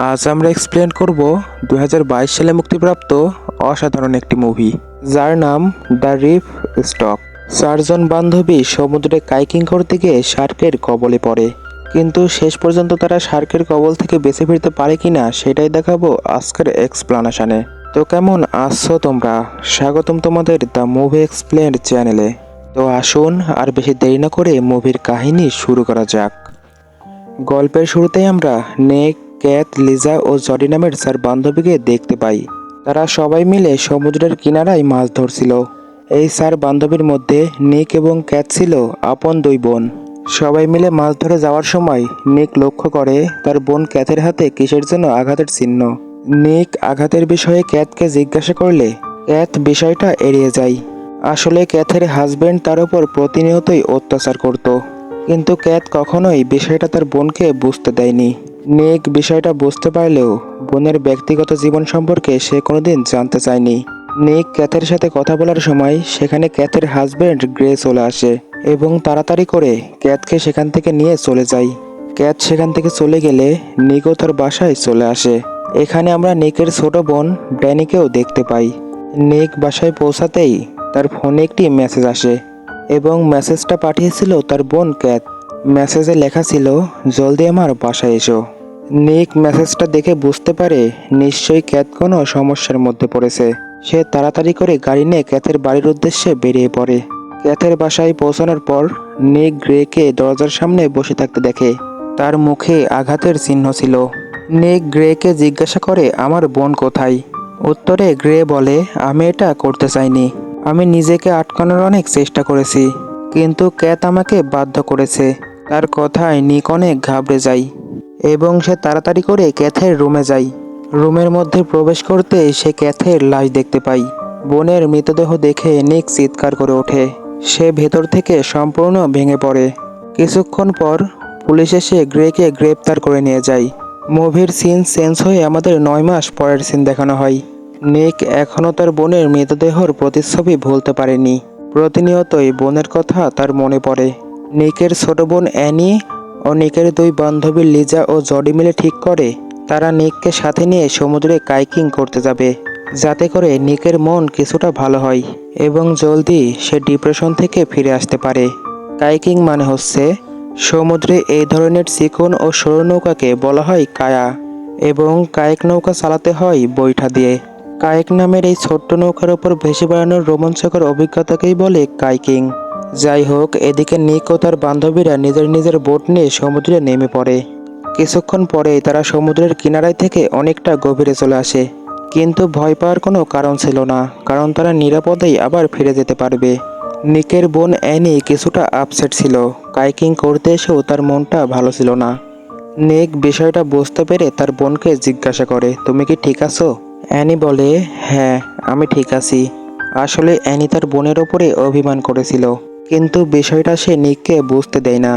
আজ আমরা এক্সপ্লেন করব 2022 সালে মুক্তিপ্রাপ্ত অসাধারণ একটি মুভি, যার নাম দ্য রিফ স্টক। চারজন বান্ধবী সমুদ্রে কাইকিং করতে গিয়ে শার্কের কবলে পড়ে, কিন্তু শেষ পর্যন্ত তারা শার্কের কবল থেকে বেঁচে ফিরতে পারে কিনা সেটাই দেখাবো আজকের এক্সপ্লানেশনে। তো কেমন আছো তোমরা? স্বাগতম তোমাদের দ্য মুভি এক্সপ্লেন চ্যানেলে। তো আসুন আর বেশি দেরি না করে মুভির কাহিনী শুরু করা যাক। গল্পের শুরুতেই আমরা নেক, ক্যাথ, লিজা ও জডি নামের 4 বান্ধবীকে দেখতে পাই। তারা সবাই মিলে সমুদ্রের কিনারায় মাছ ধরছিল। এই 4 বান্ধবীর মধ্যে নিক এবং ক্যাথ ছিল আপন 2 বোন। সবাই মিলে মাছ ধরে যাওয়ার সময় নিক লক্ষ্য করে তার বোন ক্যাথের হাতে কিসের জন্য আঘাতের চিহ্ন। নিক আঘাতের বিষয়ে ক্যাথকে জিজ্ঞাসা করলে ক্যাথ বিষয়টা এড়িয়ে যায়। আসলে ক্যাথের হাজবেন্ড তার উপর প্রতিনিয়তই অত্যাচার করত, কিন্তু ক্যাথ কখনোই বিষয়টা তার বোনকে বুঝতে দেয়নি। নিক বিষয়টা বুঝতে পারলেও বোনের ব্যক্তিগত জীবন সম্পর্কে সে কোনোদিন জানতে চায়নি। নিক ক্যাথের সাথে কথা বলার সময় সেখানে ক্যাথের হাজবেন্ড গ্রে চলে আসে এবং তাড়াতাড়ি করে ক্যাথকে সেখান থেকে নিয়ে চলে যায়। ক্যাথ সেখান থেকে চলে গেলে নিকও তার বাসায় চলে আসে। এখানে আমরা নিকের ছোট বোন ড্যানিকেও দেখতে পাই। নিক বাসায় পৌঁছাতেই তার ফোনে একটি মেসেজ আসে এবং মেসেজটা পাঠিয়েছিল তার বোন ক্যাথ। মেসেজে লেখা ছিল, জলদি আমার বাসায় এসো। নিক মেসেজটা দেখে বুঝতে পারে নিশ্চয়ই ক্যাথ কোনো সমস্যার মধ্যে পড়েছে। সে তাড়াতাড়ি করে গাড়ি নিয়ে ক্যাথের বাড়ির উদ্দেশ্যে বেরিয়ে পড়ে। ক্যাথের বাসায় পৌঁছানোর পর নিক গ্রেকে দরজার সামনে বসে থাকতে দেখে। তার মুখে আঘাতের চিহ্ন ছিল। নিক গ্রেকে জিজ্ঞাসা করে, আমার বোন কোথায়? উত্তরে গ্রে বলে, আমি এটা করতে চাইনি। আমি নিজেকে আটকানোর অনেক চেষ্টা করেছি, কিন্তু ক্যাথ আমাকে বাধ্য করেছে। তার কথায় নিক অনেক ঘাবড়ে যায় এবং সে তাড়াতাড়ি করে ক্যাথের রুমে যায়। রুমের মধ্যে প্রবেশ করতে সে ক্যাথের লাশ দেখতে পায়। বোনের মৃতদেহ দেখে নিক চিৎকার করে ওঠে। সে ভেতর থেকে সম্পূর্ণ ভেঙে পড়ে। কিছুক্ষণ পর পুলিশ এসে গ্রেকে গ্রেপ্তার করে নিয়ে যায়। মুভির সিন চেঞ্জ হয়ে আমাদের 9 মাস পরের সিন দেখানো হয়। নিক এখনও তার বোনের মৃতদেহর প্রতিচ্ছবি ভুলতে পারেনি। প্রতিনিয়তই বোনের কথা তার মনে পড়ে। নিকের ছোট বোন অ্যানি ও নিকের 2 বান্ধবী লিজা ও জডি মিলে ঠিক করে তারা নিককে সাথে নিয়ে সমুদ্রে কাইকিং করতে যাবে, যাতে করে নিকের মন কিছুটা ভালো হয় এবং জলদি সে ডিপ্রেশন থেকে ফিরে আসতে পারে। কাইকিং মানে হচ্ছে সমুদ্রে এই ধরনের চিকন ও সরু নৌকাকে বলা হয় কায়া, এবং কায়েক নৌকা চালাতে হয় বৈঠা দিয়ে। কায়েক নামের এই ছোট্ট নৌকার ওপর ভেসে বেড়ানোর রোমাঞ্চকর অভিজ্ঞতাকেই বলে কাইকিং। যাই হোক, এদিকে নিক ও তার বান্ধবীরা নিজের নিজের বোট নিয়ে সমুদ্রে নেমে পড়ে। কিছুক্ষণ পরেই তারা সমুদ্রের কিনারায় থেকে অনেকটা গভীরে চলে আসে, কিন্তু ভয় পাওয়ার কোনো কারণ ছিল না, কারণ তারা নিরাপদেই আবার ফিরে যেতে পারবে। নিকের বোন অ্যানি কিছুটা আপসেট ছিল। কাইকিং করতে এসেও তার মনটা ভালো ছিল না। নিক বিষয়টা বুঝতে পেরে তার বোনকে জিজ্ঞাসা করে, তুমি কি ঠিক আছো? অ্যানি বলে, হ্যাঁ, আমি ঠিক আছি। আসলে অ্যানি তার বোনের ওপরে অভিমান করেছিল, কিন্তু বিষয়টা সে নিককে বুঝতে দেয় না।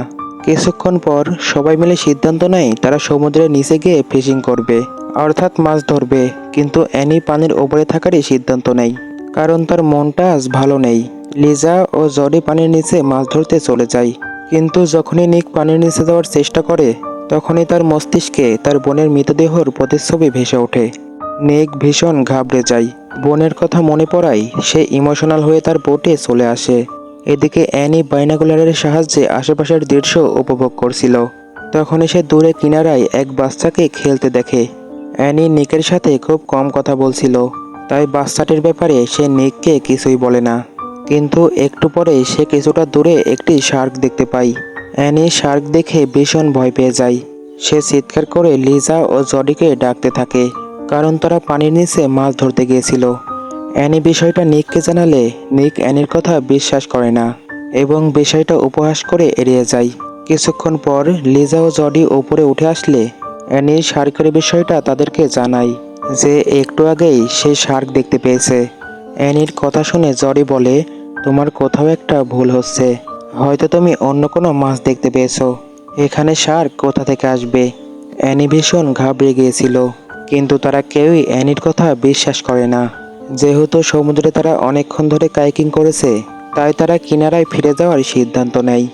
কিছুক্ষণ পর সবাই মিলে সিদ্ধান্ত নেয় তারা সমুদ্রের নিচে গিয়ে ফিশিং করবে, অর্থাৎ মাছ ধরবে। কিন্তু অ্যানি পানির ওপরে থাকারই সিদ্ধান্ত নেয়, কারণ তার মনটা আজ ভালো নেই। লিজা ও জডি পানির নিচে মাছ ধরতে চলে যায়, কিন্তু যখনই নিক পানির নিচে যাওয়ার চেষ্টা করে তখনই তার মস্তিষ্কে তার বোনের মৃতদেহর প্রতিচ্ছবি ভেসে ওঠে। নিক ভীষণ ঘাবড়ে যায়। বোনের কথা মনে পড়ায় সে ইমোশনাল হয়ে তার বোটে চলে আসে। এদিকে অ্যানি বাইনাকুলারের সাহায্যে আশেপাশের দৃশ্য উপভোগ করছিল। তখনই সে দূরে কিনারায় এক বাচ্চাকে খেলতে দেখে। অ্যানি নিকের সাথে খুব কম কথা বলছিল, তাই বাচ্চাটির ব্যাপারে সে নিককে কিছুই বলে না। কিন্তু একটু পরেই সে কিছুটা দূরে একটি শার্ক দেখতে পায়। অ্যানি শার্ক দেখে ভীষণ ভয় পেয়ে যায়। সে চিৎকার করে লিজা ও জডিকে ডাকতে থাকে, কারণ তারা পানির নিচে মাছ ধরতে গিয়েছিল। অ্যানি বিষয়টা নিককে জানালে নিক অ্যানির কথা বিশ্বাস করে না এবং বিষয়টা উপহাস করে এড়িয়ে যায়। কিছুক্ষণ পর লিজা ও জডি উপরে উঠে আসলে অ্যানি শার্কের বিষয়টা তাদেরকে জানায় যে একটু আগেই সে শার্ক দেখতে পেয়েছে। অ্যানির কথা শুনে জডি বলে, তোমার কোথাও একটা ভুল হচ্ছে, হয়তো তুমি অন্য কোনো মাছ দেখতে পেয়েছো। এখানে শার্ক কোথা থেকে আসবে? অ্যানি ভীষণ ঘাবড়ে গিয়েছিল, কিন্তু তারা কেউই অ্যানির কথা বিশ্বাস করে না। যেহেতু সমুদ্রে তারা অনেকক্ষণ ধরে কাইকিং করেছে, তাই তারা কিনারায় ফিরে যাওয়ার সিদ্ধান্ত নেয়।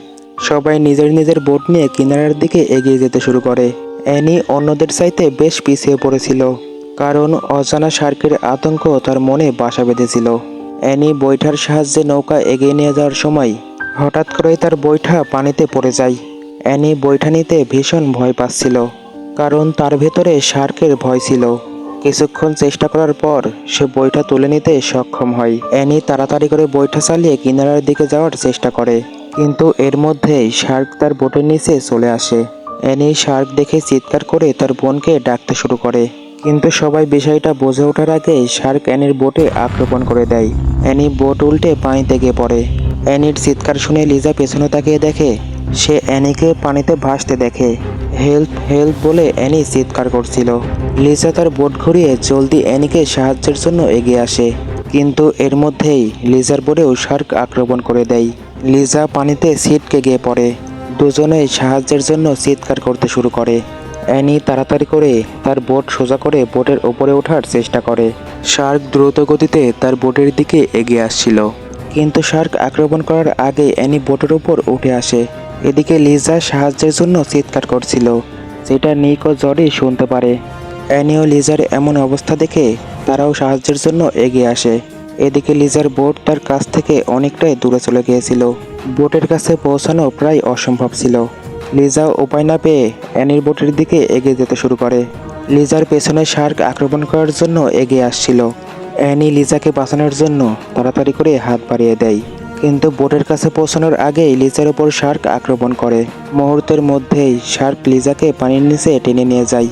সবাই নিজের নিজের বোট নিয়ে কিনারার দিকে এগিয়ে যেতে শুরু করে। অ্যানি অন্যদের চাইতে বেশ পিছিয়ে পড়েছিল, কারণ অজানা শার্কের আতঙ্ক তার মনে বাসা বেঁধেছিল। অ্যানি বৈঠার সাহায্যে নৌকা এগিয়ে নিয়ে যাওয়ার সময় হঠাৎ করেই তার বৈঠা পানিতে পড়ে যায়। অ্যানি বৈঠা নিতে ভীষণ ভয় পাচ্ছিল, কারণ তার ভেতরে শার্কের ভয় ছিল। কিছুক্ষণ চেষ্টা করার পর সে বৈঠা তুলে নিতে সক্ষম হয়। অ্যানি তাড়াতাড়ি করে বৈঠা চালিয়ে কিনারার দিকে যাওয়ার চেষ্টা করে, কিন্তু এর মধ্যেই শার্ক তার বোটের নিচে চলে আসে। অ্যানি শার্ক দেখে চিৎকার করে তার বোনকে ডাকতে শুরু করে, কিন্তু সবাই বিষয়টা বুঝে ওঠার আগেই শার্ক অ্যানির বোটে আক্রমণ করে দেয়। অ্যানি বোট উল্টে পানিতে গিয়ে পড়ে। অ্যানির চিৎকার শুনে লিজা পেছনে তাকিয়ে দেখে, সে অ্যানিকে পানিতে ভাসতে দেখে। হেল্প হেল্প বলে অ্যানি চিৎকার করছিল। লিজা তার বোট ঘুরিয়ে জলদি অ্যানিকে সাহায্যের জন্য এগিয়ে আসে, কিন্তু এর মধ্যেই লিজার বোটেও শার্ক আক্রমণ করে দেয়। লিজা পানিতে ছিটকে গিয়ে পড়ে। দুজনেই সাহায্যের জন্য চিৎকার করতে শুরু করে। অ্যানি তাড়াতাড়ি করে তার বোট সোজা করে বোটের ওপরে ওঠার চেষ্টা করে। শার্ক দ্রুত গতিতে তার বোটের দিকে এগিয়ে আসছিল, কিন্তু শার্ক আক্রমণ করার আগে অ্যানি বোটের উপর উঠে আসে। এদিকে লিজা সাহায্যের জন্য চিৎকার করছিল, যেটা নিক ও জরি শুনতে পারে। অ্যানি ও লিজার এমন অবস্থা দেখে তারাও সাহায্যের জন্য এগিয়ে আসে। এদিকে লিজার বোট তার কাছ থেকে অনেকটাই দূরে চলে গিয়েছিল। বোটের কাছে পৌঁছানো প্রায় অসম্ভব ছিল। লিজা উপায় না পেয়ে অ্যানির বোটের দিকে এগিয়ে যেতে শুরু করে। লিজার পেছনে শার্ক আক্রমণ করার জন্য এগিয়ে আসছিল। অ্যানি লিজাকে বাঁচানোর জন্য তাড়াতাড়ি করে হাত বাড়িয়ে দেয়, কিন্তু বোটের কাছে পৌঁছানোর আগেই লিজার ওপর শার্ক আক্রমণ করে। মুহূর্তের মধ্যেই শার্ক লিজাকে পানির নিচে টেনে নিয়ে যায়।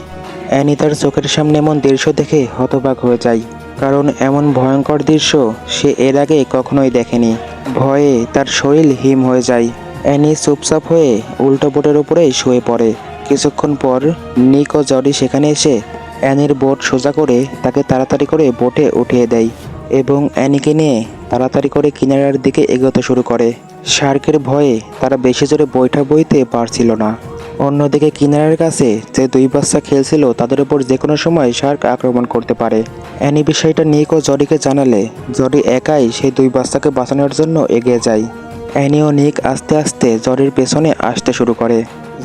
অ্যানি তার চোখের সামনে এমন দৃশ্য দেখে হতবাক হয়ে যায়, কারণ এমন ভয়ঙ্কর দৃশ্য সে এর আগে কখনোই দেখেনি। ভয়ে তার শরীর হিম হয়ে যায়। অ্যানি চুপচাপ হয়ে উল্টো বোটের উপরেই শুয়ে পড়ে। কিছুক্ষণ পর নিক ও জরি সেখানে এসে অ্যানির বোট সোজা করে তাকে তাড়াতাড়ি করে বোটে উঠিয়ে দেয় এবং অ্যানিকে নিয়ে তাড়াতাড়ি করে কিনারার দিকে এগোতে শুরু করে। শার্কের ভয়ে তারা বেশি জোরে বৈঠা বইতে পারছিল না। অন্যদিকে কিনারার কাছে যে দুই বাচ্চা খেলছিল তাদের উপর যে কোনো সময় শার্ক আক্রমণ করতে পারে। অ্যানি বিষয়টা নিক ও জরিকে জানালে জরি একাই সেই দুই বাচ্চাকে বাঁচানোর জন্য এগিয়ে যায়। অ্যানি ও নিক আস্তে আস্তে জরির পেছনে আসতে শুরু করে।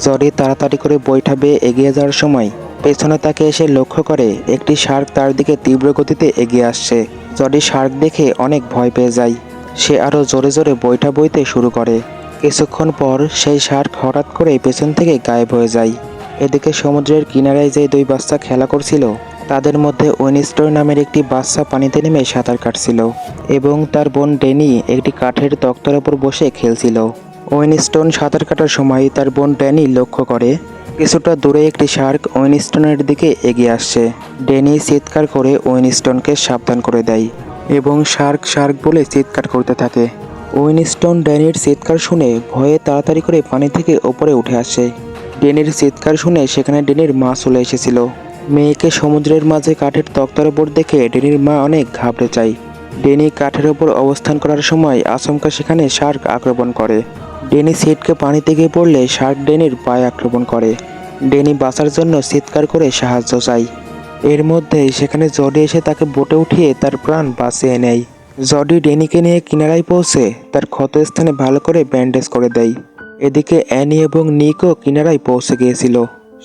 জরি তাড়াতাড়ি করে বৈঠা বেয়ে এগিয়ে যাওয়ার সময় পেছনে তাকে এসে লক্ষ্য করে একটি শার্ক তার দিকে তীব্র গতিতে এগিয়ে আসছে। জরি শার্ক দেখে অনেক ভয় পেয়ে যায়। সে আরও জোরে জোরে বৈঠা বইতে শুরু করে। কিছুক্ষণ পর সেই শার্ক হঠাৎ করে পেছন থেকে গায়েব হয়ে যায়। এদিকে সমুদ্রের কিনারায় যে দুই বাচ্চা খেলা করছিল তাদের মধ্যে উইনস্টোন নামের একটি বাচ্চা পানিতে নেমে সাঁতার কাটছিল এবং তার বোন ড্যানি একটি কাঠের তক্তার উপর বসে খেলছিল। উইনস্টোন সাঁতার কাটার সময় তার বোন ড্যানি লক্ষ্য করে কিছুটা দূরে একটি শার্ক উইনস্টোনের দিকে এগিয়ে আসছে। ড্যানি চিৎকার করে উইনস্টোনকে সাবধান করে দেয় এবং শার্ক শার্ক বলে চিৎকার করতে থাকে। উইনস্টোন ড্যানির চিৎকার শুনে ভয়ে তাড়াতাড়ি করে পানি থেকে ওপরে উঠে আসে। ড্যানির চিৎকার শুনে সেখানে ড্যানির মা চলে এসেছিল। মেয়েকে সমুদ্রের মাঝে কাঠের তক্তার ওপর দেখে ড্যানির মা অনেক ঘাবড়ে যায়। ড্যানি কাঠের ওপর অবস্থান করার সময় আচমকা সেখানে শার্ক আক্রমণ করে। ড্যানি ছিটকে পানিতে গিয়ে পড়লে শার্ক ড্যানির পায়ে আক্রমণ করে। ড্যানি বাঁচার জন্য চিৎকার করে সাহায্য চায়। এর মধ্যেই সেখানে জডি এসে তাকে বোটে উঠিয়ে তার প্রাণ বাঁচিয়ে নেয়। জডি ড্যানিকে নিয়ে কিনারায় পৌঁছে তার ক্ষতস্থানে ভালো করে ব্যান্ডেজ করে দেয়। এদিকে অ্যানি এবং নিকও কিনারায় পৌঁছে গিয়েছিল।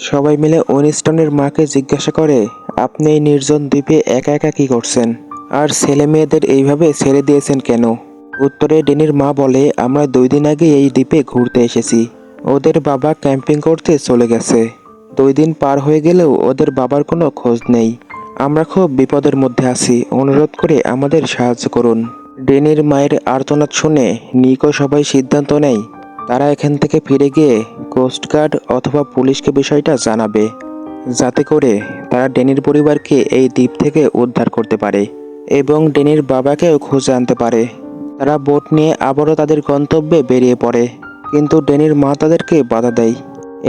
সবাই মিলে উইনস্টনের মাকে জিজ্ঞাসা করে, আপনি এই নির্জন দ্বীপে একা একা কী করছেন, আর ছেলে মেয়েদের এইভাবে ছেড়ে দিয়েছেন কেন? উত্তরে ড্যানির মা বলে, আমরা 2 দিন আগে এই দ্বীপে ঘুরতে এসেছি। ওদের বাবা ক্যাম্পিং করতে চলে গেছে। 2 দিন পার হয়ে গেলেও ওদের বাবার কোনো খোঁজ নেই। আমরা খুব বিপদের মধ্যে আছি, অনুরোধ করে আমাদের সাহায্য করুন। ড্যানির মায়ের আর্তনাদ শুনে নিকো সবাই সিদ্ধান্ত নেয় তারা এখান থেকে ফিরে গিয়ে কোস্টগার্ড অথবা পুলিশকে বিষয়টা জানাবে, যাতে করে তারা ড্যানির পরিবারকে এই দ্বীপ থেকে উদ্ধার করতে পারে এবং ড্যানির বাবাকেও খুঁজে আনতে পারে। তারা বোট নিয়ে আবারও তাদের গন্তব্যে বেরিয়ে পড়ে, কিন্তু ড্যানির মা তাদেরকে বাধা দেয়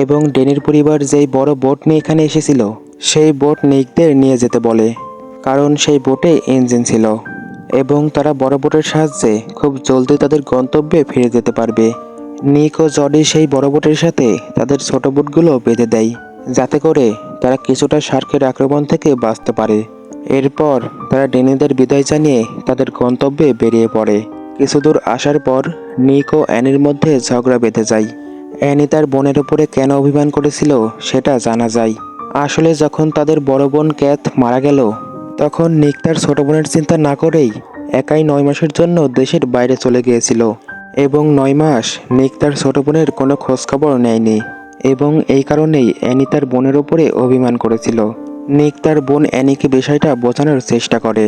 এবং ড্যানির পরিবার যেই বড় বোট নিয়ে এখানে এসেছিল সেই বোট নিকদের নিয়ে যেতে বলে, কারণ সেই বোটে ইঞ্জিন ছিল এবং তারা বড় বোটের সাহায্যে খুব জলদি তাদের গন্তব্যে ফিরে যেতে পারবে। নিক ও জডি সেই বড় বোটের সাথে তাদের ছোট বোটগুলো বেঁধে দেয়, যাতে করে তারা কিছুটা শার্কের আক্রমণ থেকে বাঁচতে পারে। এরপর তারা ড্যানিদের বিদায় জানিয়ে তাদের গন্তব্যে বেরিয়ে পড়ে। কিছু দূর আসার পর নিক ও অ্যানির মধ্যে ঝগড়া বেঁধে যায়। অ্যানি তার বোনের উপরে কেন অভিমান করেছিল সেটা জানা যায়। আসলে যখন তাদের বড় বোন ক্যাথ মারা গেল, তখন নিক তার ছোট বোনের চিন্তা না করেই একাই 9 মাসের জন্য দেশের বাইরে চলে গিয়েছিল এবং 9 মাস নিক তার ছোট বোনের কোনো খোঁজখবর নেয়নি এবং এই কারণেই অ্যানি তার বোনের উপরে অভিমান করেছিল। নিক তার বোন অ্যানিকে বিষয়টা বোঝানোর চেষ্টা করে,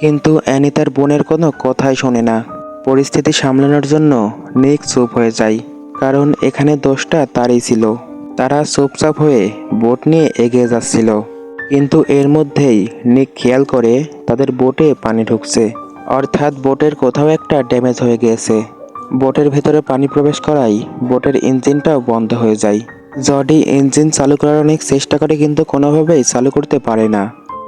কিন্তু অ্যানি তার বোনের কোনো কথাই শোনে না। পরিস্থিতি সামলানোর জন্য নিক চুপ হয়ে যায়, কারণ এখানে দোষটা তারই ছিল। তারা চুপচাপ হয়ে বোট নিয়ে এগিয়ে যাচ্ছিল, কিন্তু এর মধ্যেই নিক খেয়াল করে তাদের বোটে পানি ঢুকছে, অর্থাৎ বোটের কোথাও একটা ড্যামেজ হয়ে গিয়েছে। বোটের ভেতরে পানি প্রবেশ করায় বোটের ইঞ্জিনটাও বন্ধ হয়ে যায়। জডি ইঞ্জিন চালু করার অনেক চেষ্টা করে, কিন্তু কোনোভাবেই চালু করতে পারে না।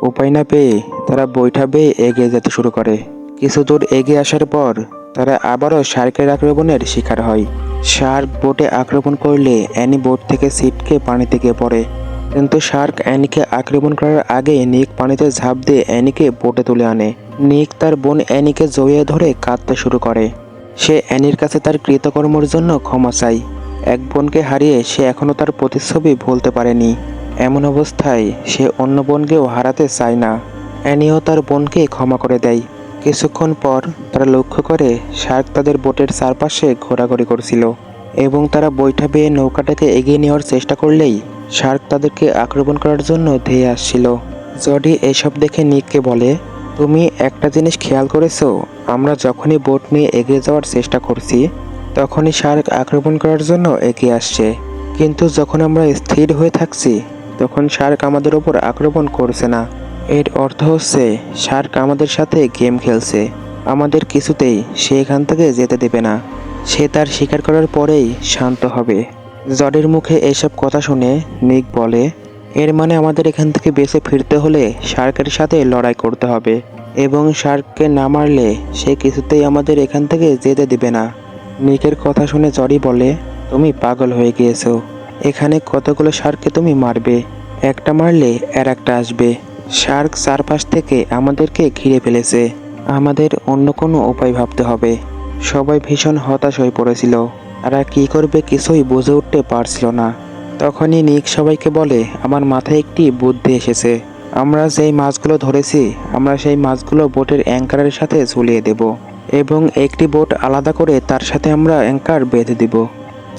উপায় না পেয়ে তারা বৈঠা বেয়ে এগিয়ে যেতে শুরু করে। কিছু দূর এগিয়ে আসার পর তারা আবারও শার্কের আক্রমণের শিকার হয়। শার্ক বোটে আক্রমণ করলে অ্যানি বোট থেকে ছিটকে পানিতে গিয়ে পড়ে, কিন্তু শার্ক অ্যানিকে আক্রমণ করার আগে নিক পানিতে ঝাঁপ দিয়ে অ্যানিকে বোটে তুলে আনে। নিক তার বোন অ্যানিকে জড়িয়ে ধরে কাঁদতে শুরু করে। সে অ্যানির কাছে তার কৃতকর্মের জন্য ক্ষমা চায়। এক বোনকে হারিয়ে সে এখনও তার প্রতিচ্ছবি ভুলতে পারেনি। এমন অবস্থায় সে অন্য বোনকেও হারাতে চায় না। অ্যানিও তার বোনকে ক্ষমা করে দেয়। কিছুক্ষণ পর তারা লক্ষ্য করে শার্ক তাদের বোটের চারপাশে ঘোরাঘুরি করছিল এবং তারা বৈঠা বেয়ে নৌকাটাকে এগিয়ে নেওয়ার চেষ্টা করলেই শার্ক তাদেরকে আক্রমণ করার জন্য ধেয়ে আসছিল। জডি এসব দেখে নিককে বলে, তুমি একটা জিনিস খেয়াল করেছো? আমরা যখনই বোট নিয়ে এগিয়ে যাওয়ার চেষ্টা করছি, তখনই শার্ক আক্রমণ করার জন্য এগিয়ে আসছে, কিন্তু যখন আমরা স্থির হয়ে থাকছি তখন শার্ক আমাদের ওপর আক্রমণ করছে না। এর অর্থ হচ্ছে শার্ক আমাদের সাথে গেম খেলছে, আমাদের কিছুতেই সে এখান থেকে যেতে দেবে না। সে তার শিকার করার পরেই শান্ত হবে। জডির মুখে এসব কথা শুনে নিক বলে, এর মানে আমাদের এখান থেকে বেঁচে ফিরতে হলে শার্কের সাথে লড়াই করতে হবে এবং শার্ককে না মারলে সে কিছুতেই আমাদের এখান থেকে যেতে দেবে না। নিকের কথা শুনে জডি বলে, তুমি পাগল হয়ে গিয়েছো। এখানে কতগুলো শার্ককে তুমি মারবে? একটা মারলে আর একটা আসবে। শার্ক চারপাশ থেকে আমাদেরকে ঘিরে ফেলেছে, আমাদের অন্য কোনো উপায় ভাবতে হবে। সবাই ভীষণ হতাশ হয়ে পড়েছিল, তারা কী করবে কিছুই বুঝে উঠতে পারছিল না। তখনই নিক সবাইকে বলে, আমার মাথায় একটি বুদ্ধি এসেছে। আমরা যেই মাছগুলো ধরেছি, আমরা সেই মাছগুলো বোটের অ্যাঙ্কারের সাথে ঝুলিয়ে দেব এবং একটি বোট আলাদা করে তার সাথে আমরা অ্যাঙ্কার বেঁধে দিব।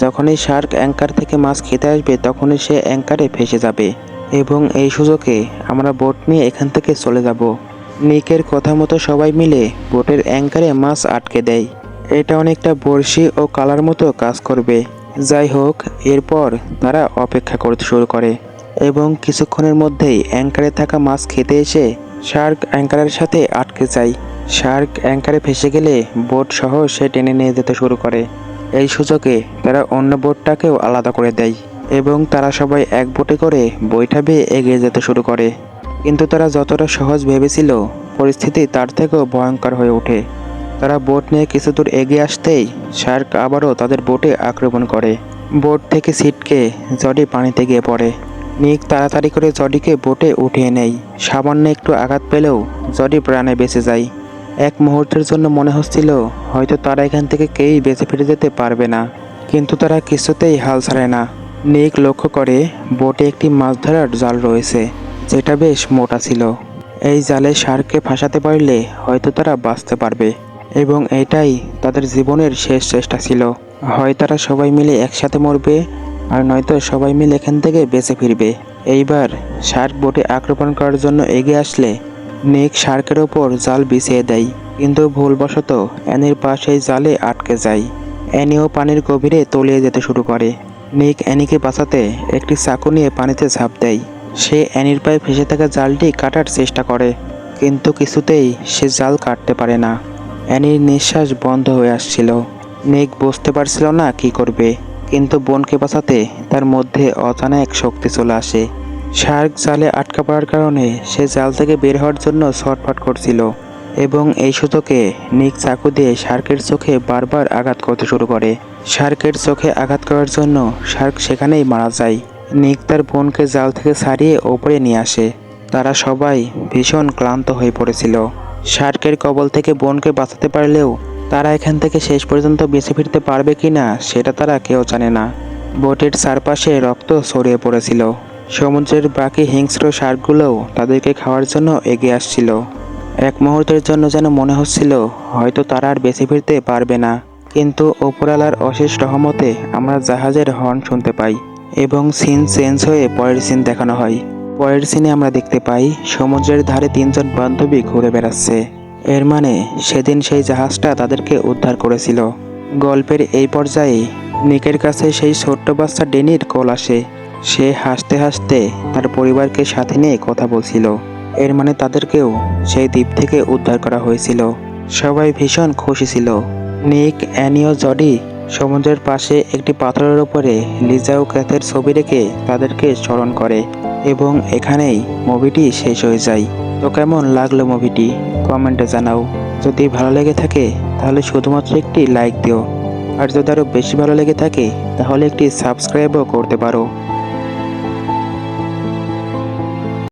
যখনই শার্ক অ্যাঙ্কার থেকে মাছ খেতে আসবে তখনই সে অ্যাঙ্কারে ফেসে যাবে এবং এই সুযোগে আমরা বোট নিয়ে এখান থেকে চলে যাব। নিকের কথা মতো সবাই মিলে বোটের অ্যাঙ্কারে মাছ আটকে দেয়। এটা অনেকটা বড়শি ও কালার মতো কাজ করবে। যাই হোক, এরপর তারা অপেক্ষা করতে শুরু করে এবং কিছুক্ষণের মধ্যেই অ্যাঙ্কারে থাকা মাছ খেতে এসে শার্ক অ্যাঙ্কারের সাথে আটকে যায়। শার্ক অ্যাঙ্কারে ফেসে গেলে বোট সহ সে টেনে নিয়ে যেতে শুরু করে। এই সুযোগে তারা অন্য বোটটাকেও আলাদা করে দেয় এবং তারা সবাই এক বোটে করে বৈঠা বেয়ে এগিয়ে যেতে শুরু করে। কিন্তু তারা যতটা সহজ ভেবেছিল, পরিস্থিতি তার থেকেও ভয়ঙ্কর হয়ে ওঠে। তারা বোট নিয়ে কিছু দূর এগিয়ে আসতেই শার্ক আবারও তাদের বোটে আক্রমণ করে। বোট থেকে ছিটকে জডি পানিতে গিয়ে পড়ে। নিক তাড়াতাড়ি করে জডিকে বোটে উঠিয়ে নেয়। সামান্য একটু আঘাত পেলেও জডি প্রাণে বেঁচে যায়। এক মুহূর্তের জন্য মনে হচ্ছিল হয়তো তারা এখান থেকে কেউই বেঁচে ফিরে যেতে পারবে না, কিন্তু তারা কিছুতেই হাল ছাড়ে না। নিক লক্ষ্য করে বোটে একটি মাছ ধরার জাল রয়েছে, যেটা বেশ মোটা ছিল। এই জালে শার্ককে ফাঁসাতে পারলে হয়তো তারা বাঁচতে পারবে এবং এটাই তাদের জীবনের শেষ চেষ্টা ছিল। হয় তারা সবাই মিলে একসাথে মরবে, আর নয়তো সবাই মিলে এখান থেকে বেঁচে ফিরবে। এইবার শার্ক বোটে আক্রমণ করার জন্য এগিয়ে আসলে নিক শার্কের ওপর জাল বিছিয়ে দেয়, কিন্তু ভুলবশত অ্যানির পা সেই জালে আটকে যায়। অ্যানিও পানির গভীরে তলিয়ে যেতে শুরু করে। নিক অ্যানিকে বাঁচাতে একটি চাকু নিয়ে পানিতে ঝাঁপ দেয়। সে অ্যানির পায়ে ফেসে থাকা জালটি কাটার চেষ্টা করে, কিন্তু কিছুতেই সে জাল কাটতে পারে না। অ্যানির নিঃশ্বাস বন্ধ হয়ে আসছিল। নিক বুঝতে পারছিল না কি করবে, কিন্তু বোনকে বাঁচাতে তার মধ্যে অজানা এক শক্তি চলে আসে। শার্ক জালে আটকা পড়ার কারণে সে জাল থেকে বের হওয়ার জন্য ছটফট করছিল এবং এই সুযোগে নিক চাকু দিয়ে শার্কের চোখে বারবার আঘাত করতে শুরু করে। শার্কের চোখে আঘাত করার জন্য শার্ক সেখানেই মারা যায়। নিক তার বোনকে জাল থেকে ছাড়িয়ে ওপরে নিয়ে আসে। তারা সবাই ভীষণ ক্লান্ত হয়ে পড়েছিল। শার্কের কবল থেকে বোনকে বাঁচাতে পারলেও তারা এখান থেকে শেষ পর্যন্ত বেঁচে ফিরতে পারবে কিনা সেটা তারা কেউ জানে না। বোটের চারপাশে রক্ত ছড়িয়ে পড়েছিল। সমুদ্রের বাকি হিংস্র শার্কগুলোও তাদেরকে খাওয়ার জন্য এগিয়ে আসছিল। এক মুহূর্তের জন্য যেন মনে হচ্ছিল হয়তো তারা আর বেঁচে ফিরতে পারবে না। কিন্তু ওপরওয়ালার অশেষ রহমতে আমরা জাহাজের হর্ন শুনতে পাই এবং সিন চেঞ্জ হয়ে পরের সিন দেখানো হয়। পরের সিনে আমরা দেখতে পাই সমুদ্রের ধারে তিনজন বান্ধবী ঘুরে বেড়াচ্ছে। এর মানে সেদিন সেই জাহাজটা তাদেরকে উদ্ধার করেছিল। গল্পের এই পর্যায়ে নিকের কাছে সেই ছোট্ট বাচ্চা ডেনির কল আসে। সে হাসতে হাসতে তার পরিবারকে সাথে নিয়ে কথা বলছিল। এর মানে তাদেরকেও সেই দ্বীপ থেকে উদ্ধার করা হয়েছিল। সবাই ভীষণ খুশি ছিল। নিক, অ্যানি ও জডি সমুদ্রের পাশে একটি পাথরের উপরে লিজা ও ক্যাথের ছবি রেখে তাদেরকে স্মরণ করে এবং এখানেই মুভিটি শেষ হয়ে যায়। তো কেমন লাগলো মুভিটি কমেন্টে জানাও। যদি ভালো লেগে থাকে তাহলে শুধুমাত্র একটি লাইক দিও, আর যদি আরও বেশি ভালো লেগে থাকে তাহলে একটি সাবস্ক্রাইবও করতে পারো।